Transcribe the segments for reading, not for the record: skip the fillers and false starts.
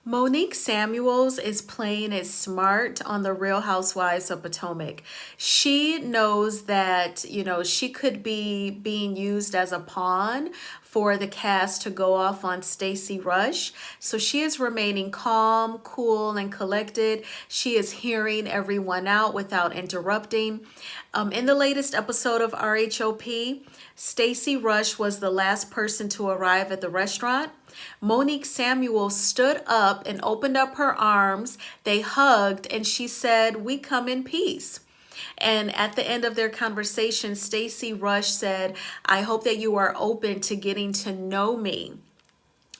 Monique Samuels is playing it smart on The Real Housewives of Potomac. She knows that, she could be being used as a pawn for the cast to go off on Stacey Rush. So she is remaining calm, cool, and collected. She is hearing everyone out without interrupting. In the latest episode of RHOP, Stacey Rush was the last person to arrive at the restaurant. Monique Samuel stood up and opened up her arms. They hugged and she said, "We come in peace." And at the end of their conversation, Stacey Rush said, "I hope that you are open to getting to know me."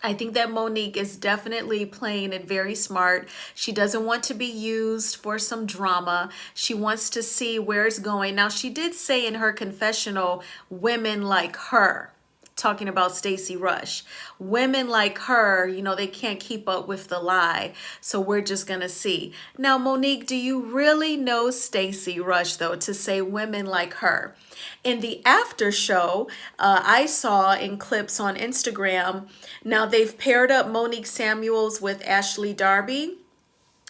I think that Monique is definitely playing it very smart. She doesn't want to be used for some drama. She wants to see where it's going. Now, she did say in her confessional, women like her, talking about Stacey Rush. Women like her, they can't keep up with the lie. So we're just going to see. Now, Monique, do you really know Stacey Rush, though, to say women like her? In the after show, I saw in clips on Instagram, now they've paired up Monique Samuels with Ashley Darby.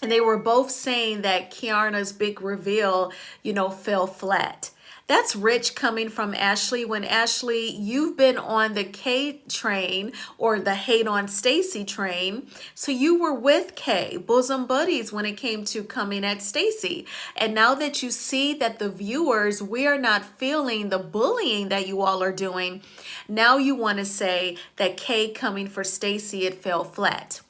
And they were both saying that Kiarna's big reveal, fell flat. That's rich coming from Ashley. When Ashley, you've been on the K train or the hate on Stacey train. So you were with K, bosom buddies when it came to coming at Stacey. And now that you see that the viewers, we are not feeling the bullying that you all are doing, now you want to say that K coming for Stacey, it fell flat.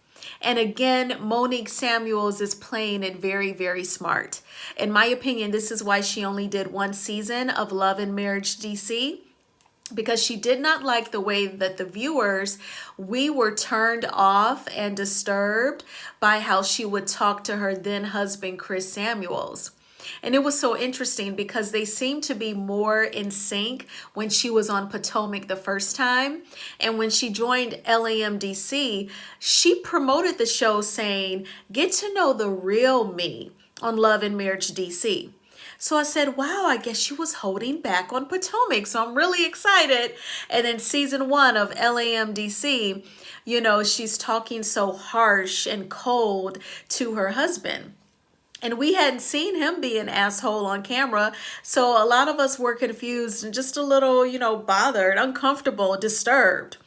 And again, Monique Samuels is playing it very, very smart. In my opinion, this is why she only did one season of Love and Marriage DC, because she did not like the way that the viewers, we were turned off and disturbed by how she would talk to her then husband, Chris Samuels. And it was so interesting because they seemed to be more in sync when she was on Potomac the first time. And when she joined LAMDC, she promoted the show saying, "Get to know the real me" on Love and Marriage DC. So I said, wow, I guess she was holding back on Potomac. So I'm really excited. And then season 1 of LAMDC, she's talking so harsh and cold to her husband. And we hadn't seen him be an asshole on camera. So a lot of us were confused and just a little, bothered, uncomfortable, disturbed.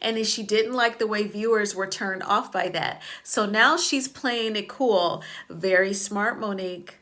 And then she didn't like the way viewers were turned off by that. So now she's playing it cool. Very smart, Monique.